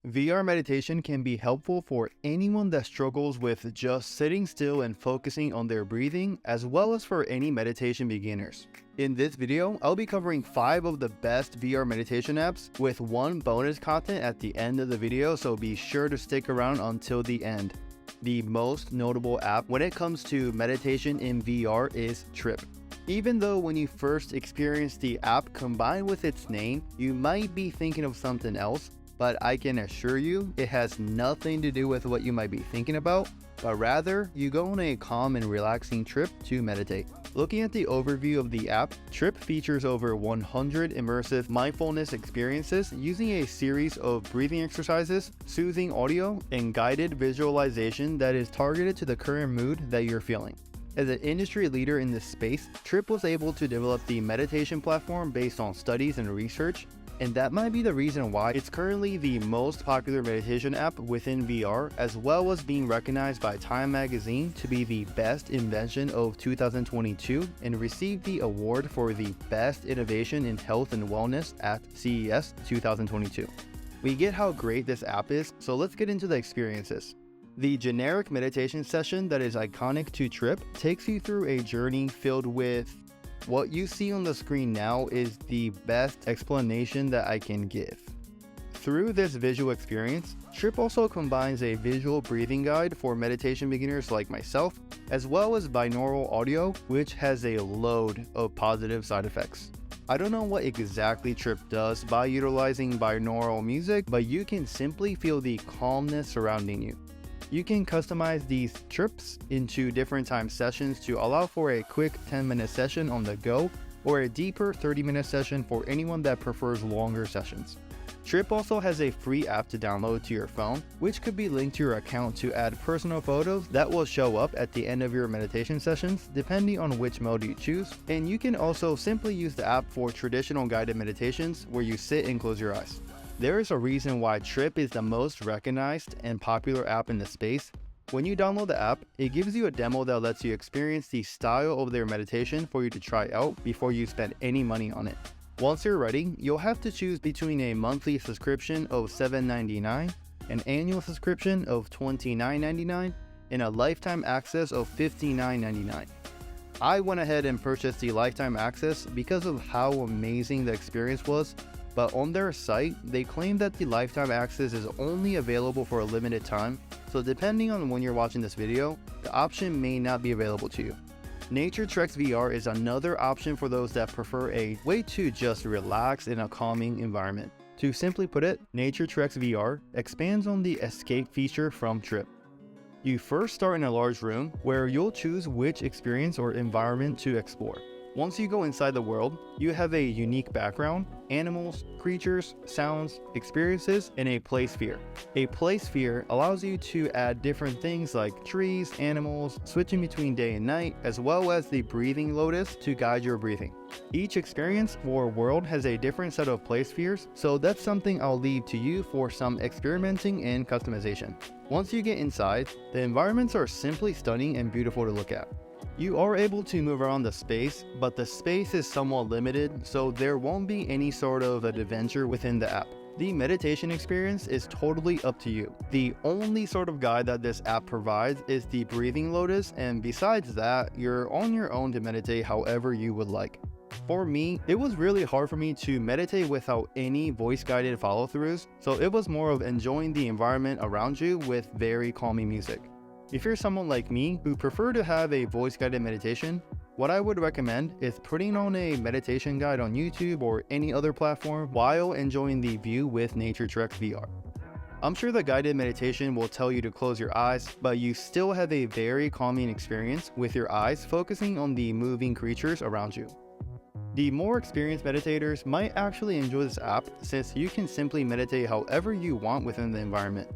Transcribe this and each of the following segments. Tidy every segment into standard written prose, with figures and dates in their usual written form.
VR meditation can be helpful for anyone that struggles with just sitting still and focusing on their breathing, as well as for any meditation beginners. In this video, I'll be covering 5 of the best VR meditation apps with 1 bonus content at the end of the video, so be sure to stick around until the end. The most notable app when it comes to meditation in VR is Tripp. Even though when you first experience the app combined with its name, you might be thinking of something else, but I can assure you it has nothing to do with what you might be thinking about, but rather you go on a calm and relaxing trip to meditate. Looking at the overview of the app, Tripp features over 100 immersive mindfulness experiences using a series of breathing exercises, soothing audio, and guided visualization that is targeted to the current mood that you're feeling. As an industry leader in this space, Tripp was able to develop the meditation platform based on studies and research, and that might be the reason why it's currently the most popular meditation app within VR, as well as being recognized by Time magazine to be the best invention of 2022 and received the award for the best innovation in health and wellness at CES 2022. We get how great this app is, so let's get into the experiences. The generic meditation session that is iconic to Tripp takes you through a journey filled with what you see on the screen now is the best explanation that I can give. Through this visual experience, Tripp also combines a visual breathing guide for meditation beginners like myself, as well as binaural audio, which has a load of positive side effects. I don't know what exactly Tripp does by utilizing binaural music, but you can simply feel the calmness surrounding you. You can customize these trips into different time sessions to allow for a quick 10-minute session on the go or a deeper 30-minute session for anyone that prefers longer sessions. Tripp also has a free app to download to your phone, which could be linked to your account to add personal photos that will show up at the end of your meditation sessions depending on which mode you choose, and you can also simply use the app for traditional guided meditations where you sit and close your eyes. There is a reason why Tripp is the most recognized and popular app in the space. When you download the app, it gives you a demo that lets you experience the style of their meditation for you to try out before you spend any money on it. Once you're ready, you'll have to choose between a monthly subscription of $7.99, an annual subscription of $29.99, and a lifetime access of $59.99. I went ahead and purchased the lifetime access because of how amazing the experience was. But on their site, they claim that the lifetime access is only available for a limited time, so depending on when you're watching this video, the option may not be available to you. Nature Treks VR is another option for those that prefer a way to just relax in a calming environment. To simply put it, Nature Treks VR expands on the escape feature from Tripp. You first start in a large room where you'll choose which experience or environment to explore. Once you go inside the world, you have a unique background, animals, creatures, sounds, experiences, and a play sphere. A play sphere allows you to add different things like trees, animals, switching between day and night, as well as the breathing lotus to guide your breathing. Each experience or world has a different set of play spheres, so that's something I'll leave to you for some experimenting and customization. Once you get inside, the environments are simply stunning and beautiful to look at. You are able to move around the space, but the space is somewhat limited, so there won't be any sort of adventure within the app. The meditation experience is totally up to you. The only sort of guide that this app provides is the breathing lotus, and besides that, you're on your own to meditate however you would like. For me, it was really hard for me to meditate without any voice-guided follow-throughs, so it was more of enjoying the environment around you with very calming music. If you're someone like me who prefer to have a voice-guided meditation, what I would recommend is putting on a meditation guide on YouTube or any other platform while enjoying the view with Nature Treks VR. I'm sure the guided meditation will tell you to close your eyes, but you still have a very calming experience with your eyes focusing on the moving creatures around you. The more experienced meditators might actually enjoy this app since you can simply meditate however you want within the environment.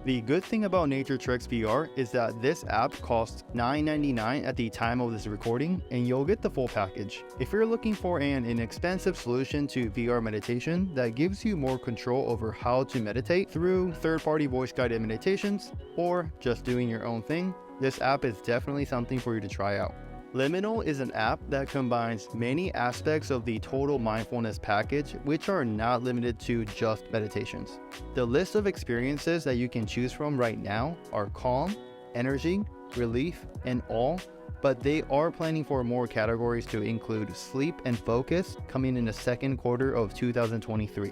The good thing about Nature Treks VR is that this app costs $9.99 at the time of this recording, and you'll get the full package. If you're looking for an inexpensive solution to VR meditation that gives you more control over how to meditate through third-party voice-guided meditations, or just doing your own thing, this app is definitely something for you to try out. Liminal is an app that combines many aspects of the total mindfulness package, which are not limited to just meditations. The list of experiences that you can choose from right now are calm, energy, relief, and awe, but they are planning for more categories to include sleep and focus coming in the second quarter of 2023.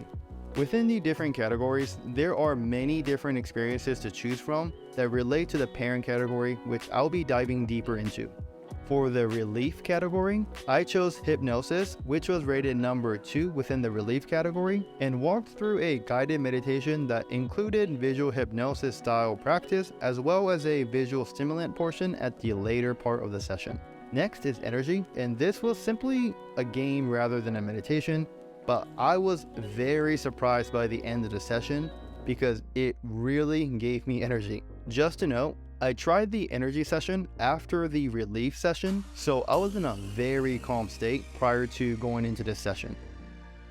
Within the different categories, there are many different experiences to choose from that relate to the parent category, which I'll be diving deeper into. For the relief category, I chose hypnosis, which was rated number 2 within the relief category, and walked through a guided meditation that included visual hypnosis style practice as well as a visual stimulant portion at the later part of the session. Next is energy, and this was simply a game rather than a meditation, but I was very surprised by the end of the session because it really gave me energy. Just to note, I tried the energy session after the relief session, so I was in a very calm state prior to going into this session.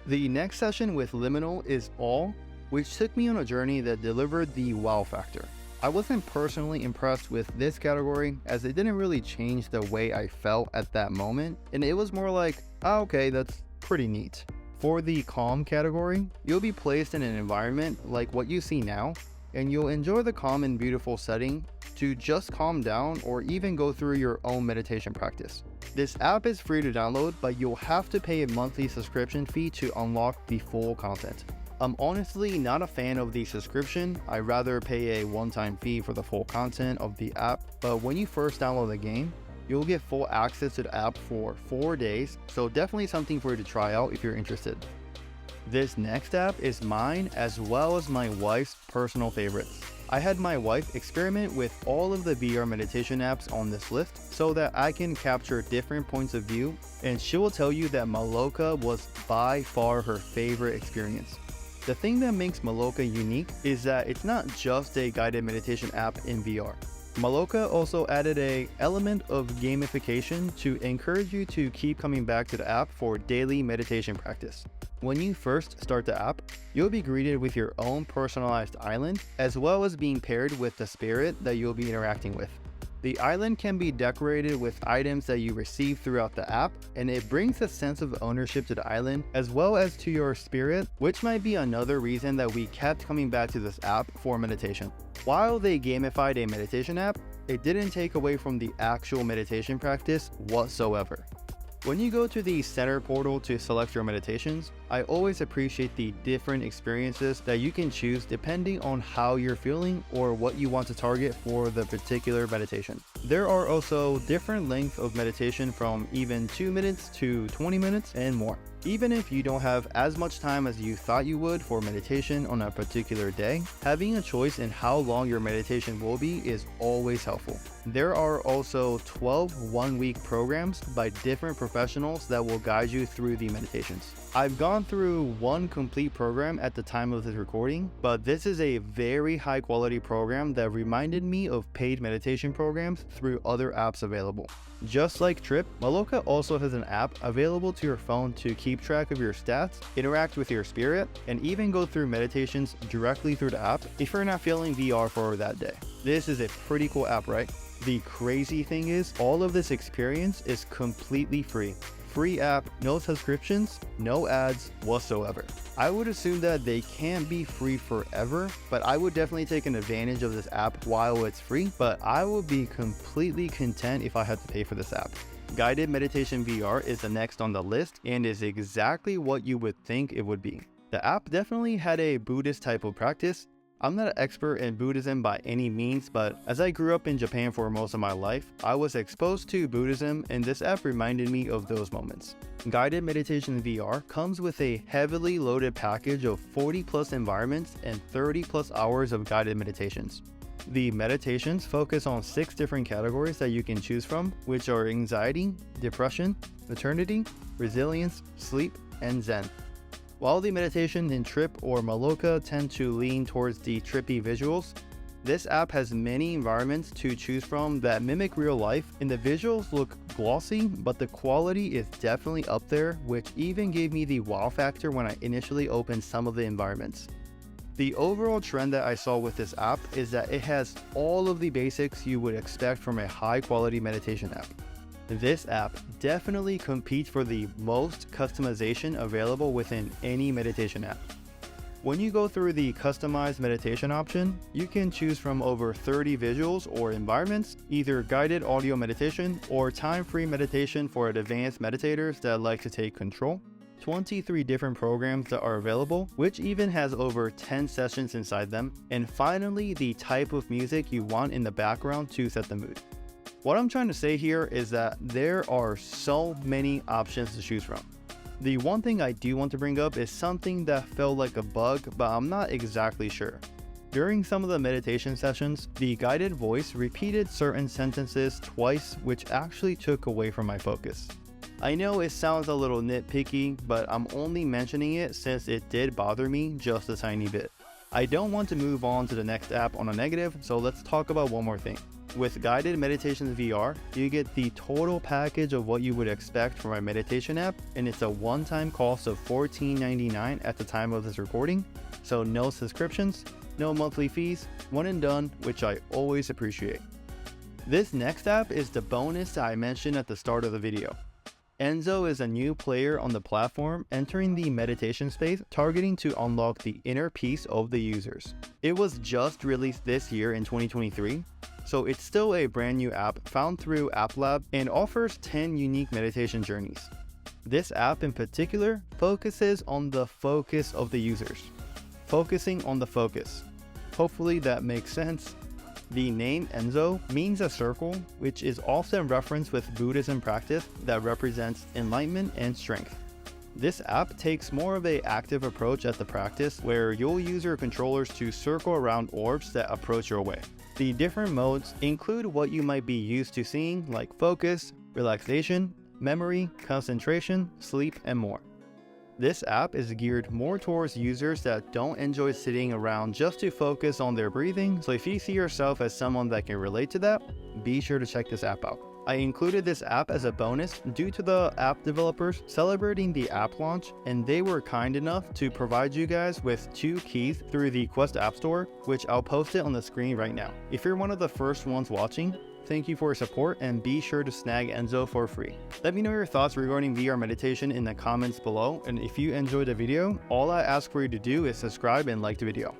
The next session with Liminal is awe, which took me on a journey that delivered the wow factor. I wasn't personally impressed with this category as it didn't really change the way I felt at that moment, and it was more like, oh, okay, that's pretty neat. For the calm category, you'll be placed in an environment like what you see now, and you'll enjoy the calm and beautiful setting to just calm down or even go through your own meditation practice. This app is free to download, but you'll have to pay a monthly subscription fee to unlock the full content. I'm honestly not a fan of the subscription. I'd rather pay a one-time fee for the full content of the app, but when you first download the game, you'll get full access to the app for 4 days, so definitely something for you to try out if you're interested. This next app is mine as well as my wife's personal favorites. I had my wife experiment with all of the VR meditation apps on this list so that I can capture different points of view, and she will tell you that Maloka was by far her favorite experience. The thing that makes Maloka unique is that it's not just a guided meditation app in VR. Maloka also added an element of gamification to encourage you to keep coming back to the app for daily meditation practice. When you first start the app, you'll be greeted with your own personalized island, as well as being paired with the spirit that you'll be interacting with. The island can be decorated with items that you receive throughout the app, and it brings a sense of ownership to the island as well as to your spirit, which might be another reason that we kept coming back to this app for meditation. While they gamified a meditation app, it didn't take away from the actual meditation practice whatsoever. When you go to the center portal to select your meditations, I always appreciate the different experiences that you can choose depending on how you're feeling or what you want to target for the particular meditation. There are also different lengths of meditation from even 2 minutes to 20 minutes and more. Even if you don't have as much time as you thought you would for meditation on a particular day, having a choice in how long your meditation will be is always helpful. There are also 12 one-week programs by different professionals that will guide you through the meditations. I've gone through one complete program at the time of this recording, but this is a very high quality program that reminded me of paid meditation programs through other apps available. Just like Tripp, Maloka also has an app available to your phone to keep track of your stats, interact with your spirit, and even go through meditations directly through the app if you're not feeling VR for that day. This is a pretty cool app, right? The crazy thing is, all of this experience is completely free. Free app, no subscriptions, no ads whatsoever. I would assume that they can't be free forever, but I would definitely take an advantage of this app while it's free, but I would be completely content if I had to pay for this app. Guided Meditation VR is the next on the list and is exactly what you would think it would be. The app definitely had a Buddhist type of practice. I'm not an expert in Buddhism by any means, but as I grew up in Japan for most of my life, I was exposed to Buddhism, and this app reminded me of those moments. Guided Meditation VR comes with a heavily loaded package of 40 plus environments and 30 plus hours of guided meditations. The meditations focus on 6 different categories that you can choose from, which are anxiety, depression, maternity, resilience, sleep, and Zen. While the meditation in Tripp or Maloka tend to lean towards the trippy visuals, this app has many environments to choose from that mimic real life, and the visuals look glossy, but the quality is definitely up there, which even gave me the wow factor when I initially opened some of the environments. The overall trend that I saw with this app is that it has all of the basics you would expect from a high quality meditation app. This app definitely competes for the most customization available within any meditation app. When you go through the customized meditation option, you can choose from over 30 visuals or environments, either guided audio meditation or time-free meditation for advanced meditators that like to take control. 23 different programs that are available, which even has over 10 sessions inside them, and finally the type of music you want in the background to set the mood. What I'm trying to say here is that there are so many options to choose from. The one thing I do want to bring up is something that felt like a bug, but I'm not exactly sure. During some of the meditation sessions, the guided voice repeated certain sentences twice, which actually took away from my focus. I know it sounds a little nitpicky, but I'm only mentioning it since it did bother me just a tiny bit. I don't want to move on to the next app on a negative, so let's talk about one more thing. With Guided Meditations VR, you get the total package of what you would expect from a meditation app, and it's a one-time cost of $14.99 at the time of this recording, so no subscriptions, no monthly fees, one and done, which I always appreciate. This next app is the bonus that I mentioned at the start of the video. Enzo is a new player on the platform entering the meditation space, targeting to unlock the inner peace of the users. It was just released this year in 2023, so it's still a brand new app found through App Lab and offers 10 unique meditation journeys. This app in particular focuses on the focus of the users. Focusing on the focus. Hopefully that makes sense. The name Enzo means a circle, which is often referenced with Buddhism practice that represents enlightenment and strength. This app takes more of an active approach at the practice, where you'll use your controllers to circle around orbs that approach your way. The different modes include what you might be used to seeing, like focus, relaxation, memory, concentration, sleep, and more. This app is geared more towards users that don't enjoy sitting around just to focus on their breathing, so if you see yourself as someone that can relate to that, be sure to check this app out. I included this app as a bonus due to the app developers celebrating the app launch, and they were kind enough to provide you guys with 2 keys through the Quest App Store, which I'll post it on the screen right now. If you're one of the first ones watching, thank you for your support, and be sure to snag Enzo for free. Let me know your thoughts regarding VR meditation in the comments below, and if you enjoyed the video, all I ask for you to do is subscribe and like the video.